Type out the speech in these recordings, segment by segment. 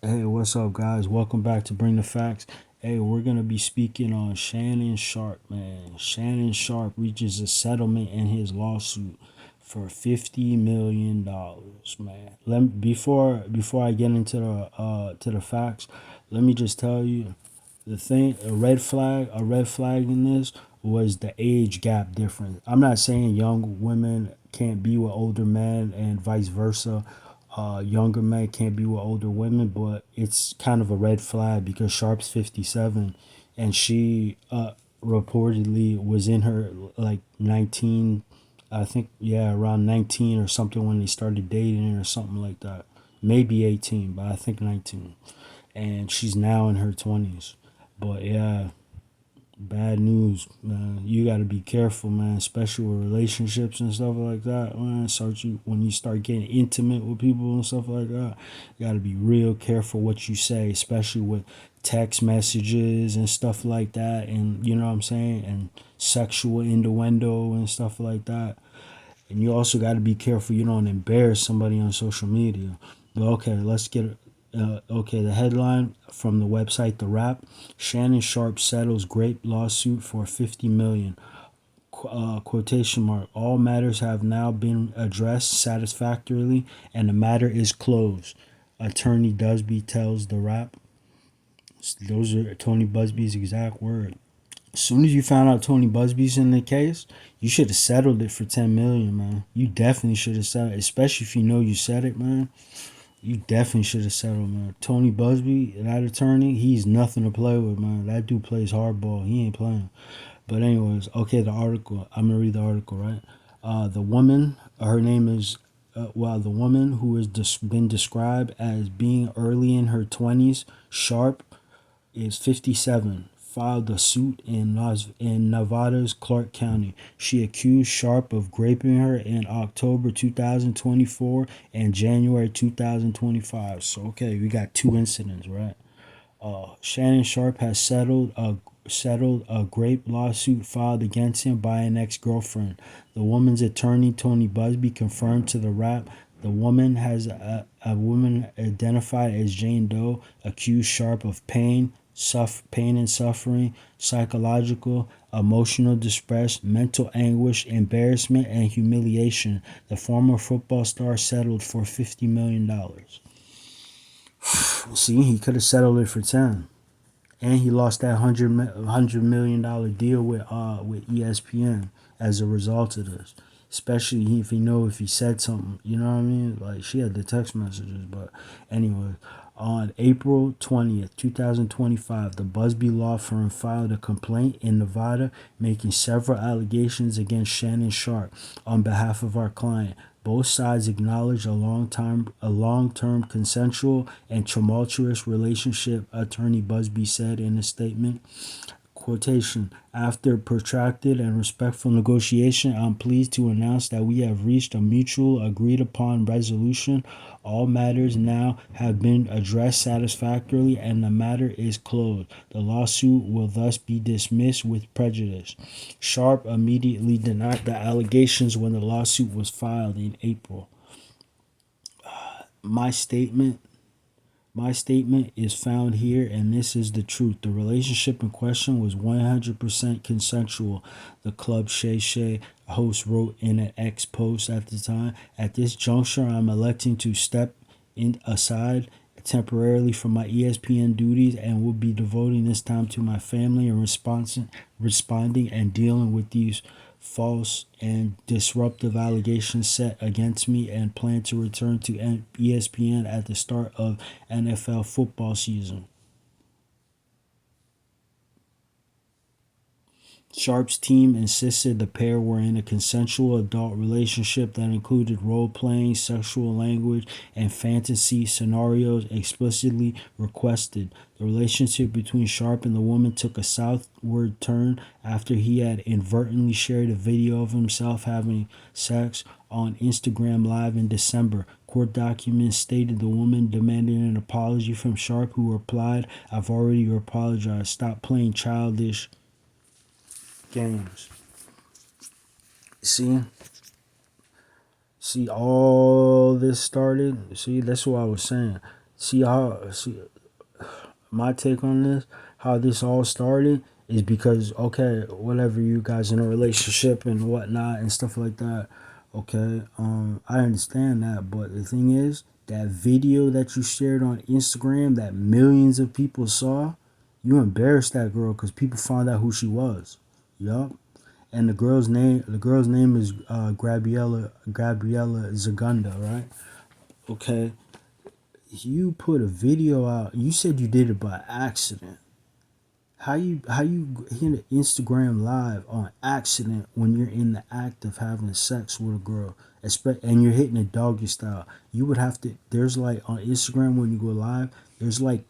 Hey, what's up, guys? Welcome back to Bring the Facts. Hey, we're gonna be speaking on Shannon Sharpe, man. Shannon Sharpe reaches a settlement in his lawsuit for $50 million, man. Before I get into the facts, let me just tell you the thing. A red flag in this was the age gap difference. I'm not saying young women can't be with older men and vice versa, younger men can't be with older women, but it's kind of a red flag because Sharp's 57 and she reportedly was in her like 19, I think, yeah, around 19 or something when they started dating or something like that. Maybe 18, but I think 19. And she's now in her 20s. But yeah, bad news, man. You got to be careful, man, especially with relationships and stuff like that, man. When you start getting intimate with people and stuff like that, you got to be real careful what you say, especially with text messages and stuff like that, and you know what I'm saying, and sexual innuendo and stuff like that. And you also got to be careful you don't embarrass somebody on social media. But okay, let's get okay, the headline from the website The Wrap: Shannon Sharpe settles grape lawsuit for 50 million. Quotation mark. All matters have now been addressed satisfactorily, and the matter is closed. Attorney Busby tells The Wrap. Those are Tony Busby's exact words. As soon as you found out Tony Busby's in the case, you should have settled it for 10 million, man. You definitely should have settled, especially if you know you said it, man. You definitely should have settled, man. Tony Busby, that attorney, he's nothing to play with, man. That dude plays hardball. He ain't playing. But anyways, okay, the article. I'm gonna read the article, right? The woman, her name is, the woman who has been described as being early in her 20s, Sharpe, is 57, filed a suit in Nevada's Clark County. She accused Sharpe of raping her in October 2024 and January 2025. So okay, we got two incidents, right? Shannon Sharpe has settled a grape lawsuit filed against him by an ex-girlfriend. The woman's attorney, Tony Busby, confirmed to the Wrap the woman has a woman identified as Jane Doe accused Sharpe of pain and suffering, psychological, emotional distress, mental anguish, embarrassment, and humiliation. The former football star settled for $50 million. See, he could have settled it for 10, and he lost that $100 million deal with ESPN as a result of this. Especially if he said something, you know what I mean? Like she had the text messages, but anyway, on April 20th, 2025, the Busby law firm filed a complaint in Nevada making several allegations against Shannon Sharpe on behalf of our client. Both sides acknowledge a long-term consensual and tumultuous relationship, Attorney Busby said in a statement. Quotation, after protracted and respectful negotiation, I'm pleased to announce that we have reached a mutual agreed upon resolution. All matters now have been addressed satisfactorily and the matter is closed. The lawsuit will thus be dismissed with prejudice. Sharpe immediately denied the allegations when the lawsuit was filed in April. My statement My statement is found here, and this is the truth. The relationship in question was 100% consensual, the Club Shay Shay host wrote in an X post at the time. At this juncture, I'm electing to step aside temporarily from my ESPN duties and will be devoting this time to my family and responding and dealing with these false and disruptive allegations set against me and plan to return to ESPN at the start of NFL football season. Sharpe's team insisted the pair were in a consensual adult relationship that included role playing, sexual language, and fantasy scenarios explicitly requested. The relationship between Sharpe and the woman took a southward turn after he had inadvertently shared a video of himself having sex on Instagram Live in December. Court documents stated the woman demanded an apology from Sharpe, who replied, I've already apologized. Stop playing childish games. See, see, all this started. See, that's what I was saying. See my take on this, how this all started is because okay, whatever you guys in a relationship and whatnot and stuff like that. Okay, I understand that, but the thing is that video that you shared on Instagram that millions of people saw, you embarrassed that girl because people found out who she was. Yup. And the girl's name is Gabriella Zagunda, right? Okay, you put a video out. You said you did it by accident. How you hit an Instagram live on accident when you're in the act of having sex with a girl, and you're hitting a doggy style? You would have to. There's like on Instagram when you go live. There's like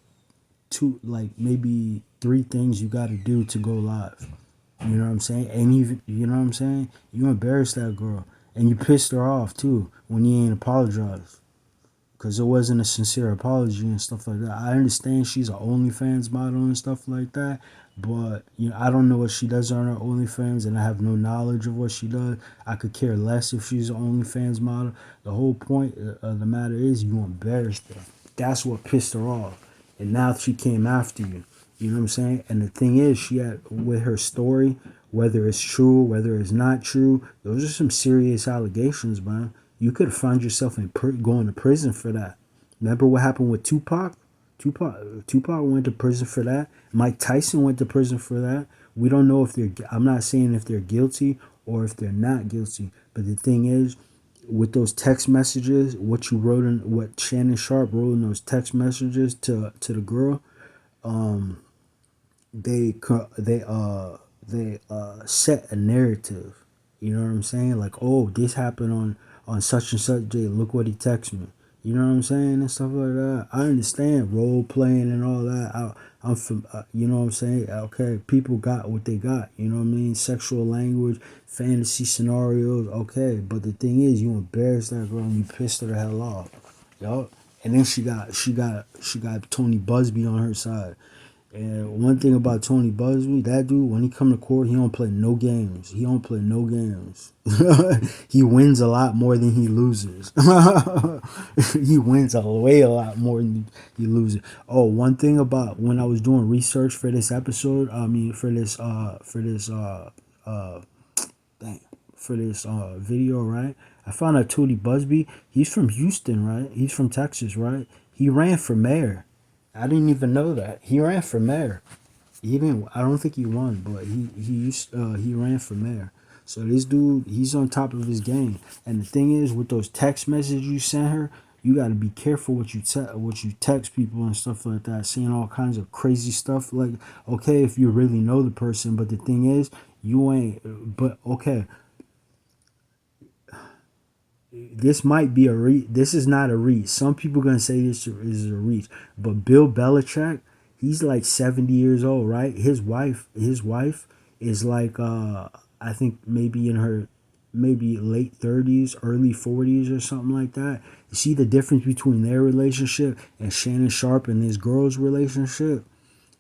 two, like maybe three things you got to do to go live. You know what I'm saying? And you know what I'm saying? You embarrassed that girl, and you pissed her off too when you ain't apologized because it wasn't a sincere apology and stuff like that. I understand she's an OnlyFans model and stuff like that, but I don't know what she does on her OnlyFans, and I have no knowledge of what she does. I could care less if she's an OnlyFans model. The whole point of the matter is you embarrassed her. That's what pissed her off, and now she came after you. You know what I'm saying? And the thing is, she had with her story, whether it's true, whether it's not true, those are some serious allegations, man. You could find yourself going to prison for that. Remember what happened with Tupac? Tupac went to prison for that. Mike Tyson went to prison for that. We don't know if they're. I'm not saying if they're guilty or if they're not guilty. But the thing is, with those text messages, what Shannon Sharpe wrote in those text messages to the girl, they set a narrative. You know what I'm saying? Like, oh, this happened on such and such day. Look what he texted me. You know what I'm saying and stuff like that. I understand role playing and all that. I'm from, you know what I'm saying. Okay, people got what they got. You know what I mean? Sexual language, fantasy scenarios. Okay, but the thing is, you embarrassed that girl and you pissed her the hell off. Yup. And then she got Tony Busby on her side. And one thing about Tony Busby, that dude, when he come to court, he don't play no games. He don't play no games. He wins a lot more than he loses. He wins a lot more than he loses. Oh, one thing about when I was doing research for this episode, I mean uh dang, for this video, right? I found out Tony Busby, he's from Houston, right? He's from Texas, right? He ran for mayor. I didn't even know that. He ran for mayor. He didn't. I don't think he won, but he ran for mayor. So this dude, he's on top of his game. And the thing is, with those text messages you sent her, you got to be careful what you text people and stuff like that. Saying all kinds of crazy stuff. Like, okay, if you really know the person, but the thing is, you ain't. But okay, this might be a reach. This is not a reach. Some people gonna say this is a reach, but Bill Belichick, he's like 70 years old, right? His wife is like I think maybe in her maybe late 30s, early 40s or something like that. You see the difference between their relationship and Shannon Sharpe and this girl's relationship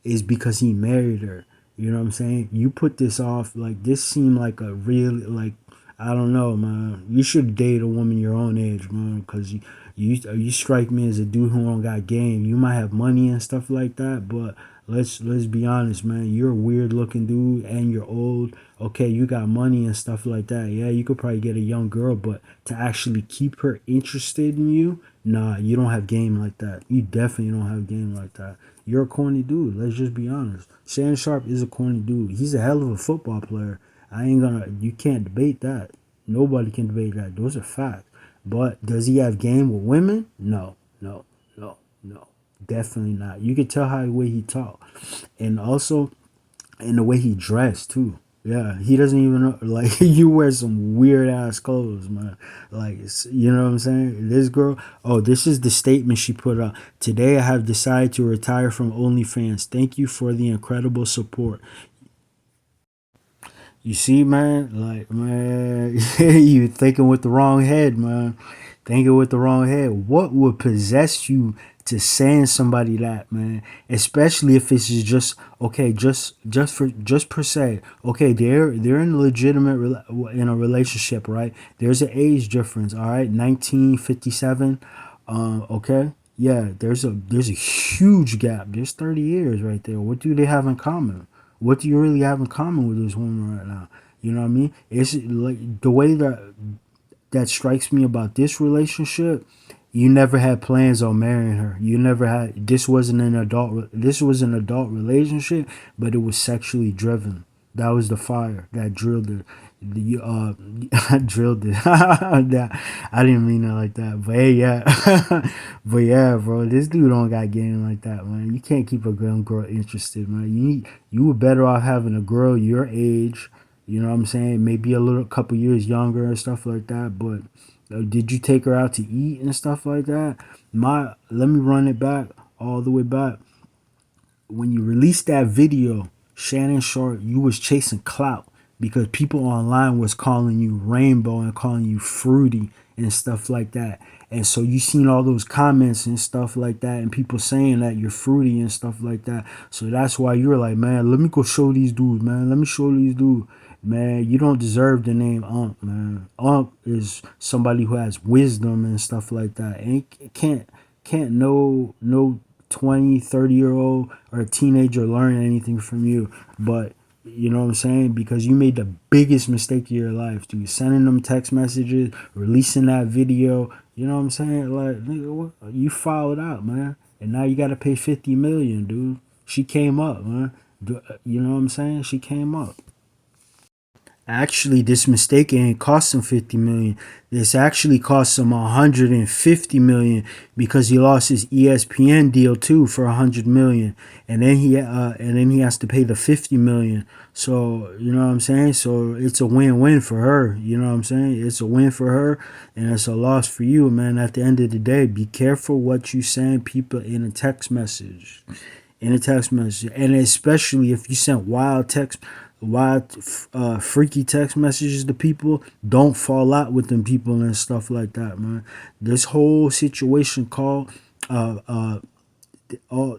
is because he married her. You know what I'm saying? You put this off, like this seemed like a real, like, I don't know, man. You should date a woman your own age, man, because you strike me as a dude who don't got game. You might have money and stuff like that, but let's be honest, man. You're a weird looking dude and you're old. Okay, you got money and stuff like that. Yeah, you could probably get a young girl, but to actually keep her interested in you, nah, you don't have game like that. You definitely don't have game like that. You're a corny dude. Let's just be honest. Shannon Sharpe is a corny dude. He's a hell of a football player. You can't debate that. Nobody can debate that. Those are facts. But does he have game with women? No, no, no, no. Definitely not. You can tell how the way he talk. And also in the way he dressed too. Yeah, he doesn't even know. Like, you wear some weird ass clothes, man. Like, you know what I'm saying? This girl. Oh, this is the statement she put out. Today, I have decided to retire from OnlyFans. Thank you for the incredible support. You see, man, like, man, you thinking with the wrong head, man. Thinking with the wrong head. What would possess you to saying somebody that, man? Especially if it's just okay, just per se. Okay, they're in a in a relationship, right? There's an age difference, all right. 1957. Okay. Yeah, there's a huge gap. There's 30 years right there. What do they have in common? What do you really have in common with this woman right now? You know what I mean? It's like the way that strikes me about this relationship. You never had plans on marrying her. You never had. This was an adult relationship, but it was sexually driven. That was the fire that drilled it. The drilled it. That, I didn't mean it like that, but hey, yeah, but yeah, bro, this dude don't got game like that, man. You can't keep a young girl interested, man. You were better off having a girl your age. You know what I'm saying? Maybe a little couple years younger and stuff like that. But did you take her out to eat and stuff like that? Let me run it back all the way back when you released that video, Shannon Sharpe, you was chasing clout because people online was calling you rainbow and calling you fruity and stuff like that. And so you seen all those comments and stuff like that and people saying that you're fruity and stuff like that. So that's why you were like, man, let me go show these dudes, man. Let me show these dudes. Man, you don't deserve the name Unc, man. Unc is somebody who has wisdom and stuff like that. And it can't no 20, 30-year old or a teenager learn anything from you. But you know what I'm saying? Because you made the biggest mistake of your life, dude. Sending them text messages, releasing that video. You know what I'm saying? Like, nigga, you fouled out, man. And now you got to pay 50 million, dude. She came up, man. You know what I'm saying? She came up. Actually, this mistake ain't cost him 50 million. This actually cost him 150 million because he lost his ESPN deal too for 100 million, and then he has to pay the 50 million. So you know what I'm saying. So it's a win-win for her. You know what I'm saying. It's a win for her, and it's a loss for you, man. At the end of the day, be careful what you send people in a text message, and especially if you send wild, freaky text messages to people. Don't fall out with them people and stuff like that, man. This whole situation called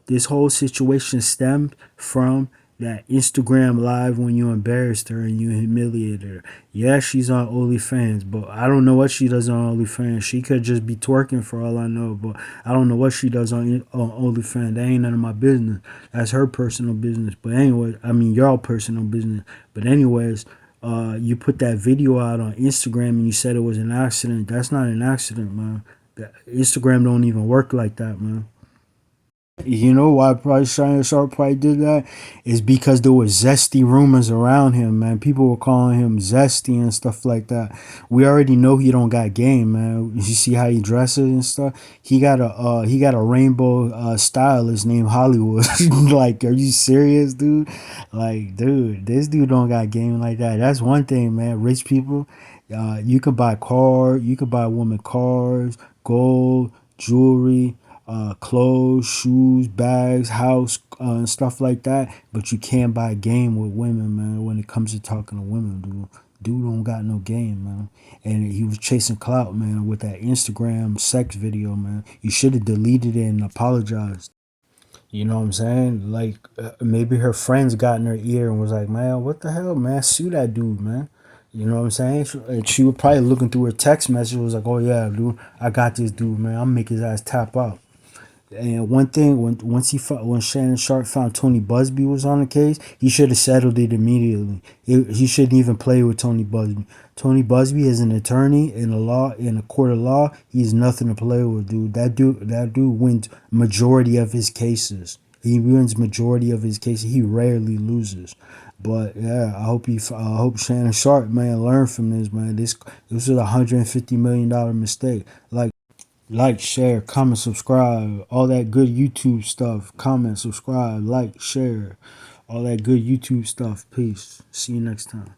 this whole situation stemmed from that Instagram live when you embarrassed her and you humiliated her. Yeah, she's on OnlyFans, but I don't know what she does on OnlyFans. She could just be twerking for all I know, but I don't know what she does on OnlyFans. That ain't none of my business. That's her personal business. But anyway, I mean, y'all personal business. But anyways, you put that video out on Instagram and you said it was an accident. That's not an accident, man. Instagram don't even work like that, man. You know why probably Shannon Sharpe probably did that is because there was zesty rumors around him, man. People were calling him zesty and stuff like that. We already know he don't got game, man. You see how he dresses and stuff. He got a rainbow stylist named Hollywood. Like, are you serious, dude? Like, dude, this dude don't got game like that. That's one thing, man. Rich people, you can buy you can buy women cars, gold, jewelry, clothes, shoes, bags, house, and stuff like that. But you can't buy game with women, man. When it comes to talking to women, dude don't got no game, man. And he was chasing clout, man, with that Instagram sex video, man. You should have deleted it and apologized. You know what I'm saying? Like maybe her friends got in her ear and was like, "Man, what the hell, man? Sue that dude, man." You know what I'm saying? She was probably looking through her text message. Was like, "Oh yeah, dude, I got this dude, man. I'm make his ass tap out." And one thing, when Shannon Sharpe found Tony Busby was on the case, he should have settled it immediately. He shouldn't even play with Tony Busby. Tony Busby is an attorney in a court of law. He's nothing to play with, dude. That dude wins majority of his cases. He wins majority of his cases. He rarely loses. But yeah, I hope Shannon Sharpe, man, learn from this, man. This was $150 million mistake. Like, share, comment, subscribe, all that good YouTube stuff. Comment, subscribe, like, share, all that good YouTube stuff. Peace. See you next time.